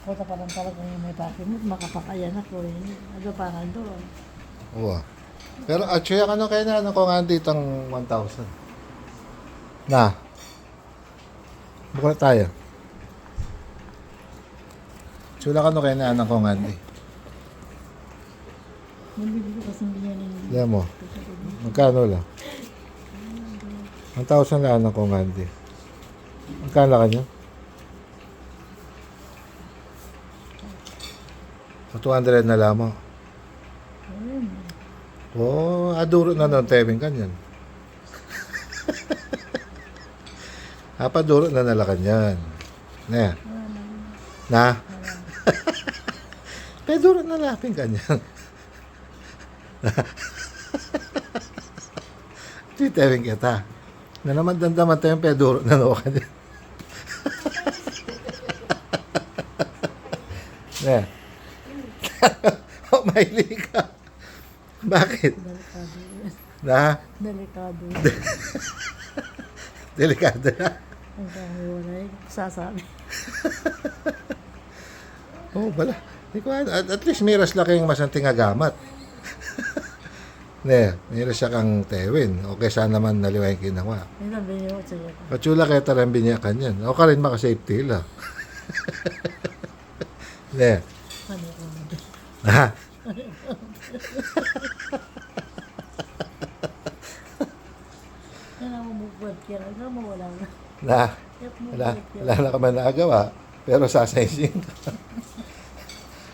Punta pa lang talaga yung may parking mo, makapakayan ako eh. Ano pa nga doon? Oo. Pero actually, ano kaya na ano ko nga dito ang 1,000? Na. Buka na tayo. Chula ka no kaya na ano ko nga di. Nabili ko kasi binyan ng Diyan mo. Magkano lang? 1,000 lang ano ko nga di. Magkano ka niya? So, 200 na lamang. ayun. Oo, aduro na doon, tebing kanyan. Apaduro na nalakan yan. Na. Na. Peduro na lapin kanyan. Di tebing kita. Na naman dandaman tayo peduro na no kanyan. Na. Oh, mahilig ka. Bakit? Delikado yun. Na? Delikado. Delikado na. Ang dami wala eh. Sasabi. Oo, bala. At least miras laki yung masanting agamat. Ne, miras siya kang tewin. Okay, sana naman naliwa yung kinawa. May nabili ko siya. Katsula kaya talang binyakan yan. O ka rin maka-safety la. Ne. Ano ko na doon? Ha? Yan ang mabukod kaya. Ano mo wala na. Na. Yan mo Wala, bukod kaya. wala na ka man nakagawa. Pero sasaysin ka.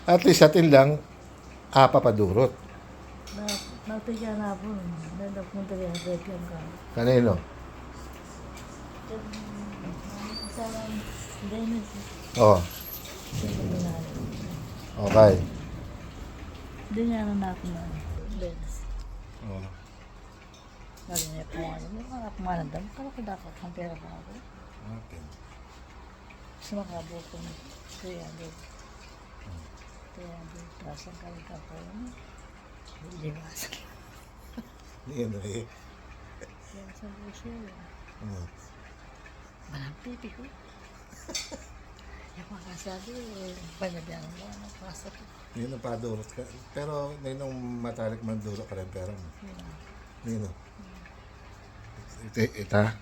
At least atin lang, papadurot. Natigyan na po. Nanapunta rin ang bedroom ka. Kanino? Sa Dennis. Oh, okay. Hindi niya na ako na. Dennis. Oh. Narinig po nga. May mga kumanandam. Kala ko dapat ang pera pa ako. Okay. Gusto makabuo ko ng 300. 300. Tapos ang kalita ko. Liwasan. Yun eh. Liwasan ko siya. Oh. Malang pipi ko. Yung makasabi, panabihan mo, ano, pasok. Yun ang padurot ka. Pero ninong matalik man duro ka rin pera mo. Nino? Ita?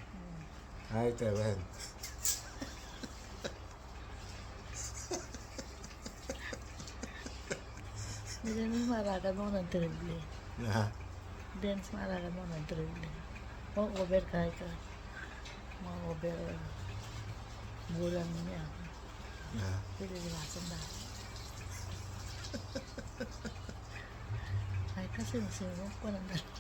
Ay, tewen. Hindi mo maragan mo ng triple. Na? Dance maragan mo ng triple. O over kahit ka. Mga over bulan niya. Na? Pililiwasan na. Ay kasi nasinong ko ng dalawa.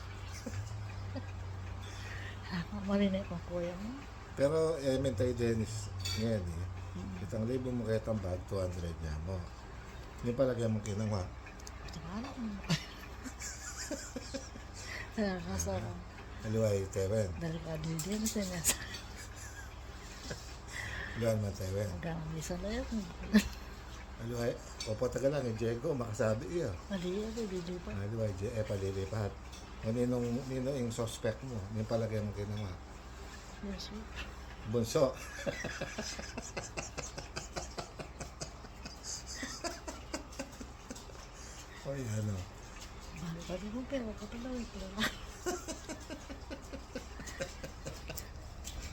Marinig ang kuya mo. Pero, tayo Dennis, ngayon eh. Itang libo mo kaya tambag, 200 niya mo. Yung palagyan mo kinang Tamaran mo. Nakakasara. Aliway, tewen. Delikado din sa niya. Luan man tewen. Hanggang isa na yun. Aliway, opo taga lang, yung Diego, makasabi iya. Mali ako, hindi pa. Aliway, palilipat. O ninong yung suspect mo, yung palagyan mo kinang Yes, sir. bunso. Oy, ano. Balik pa din mo pero ko talaga ito.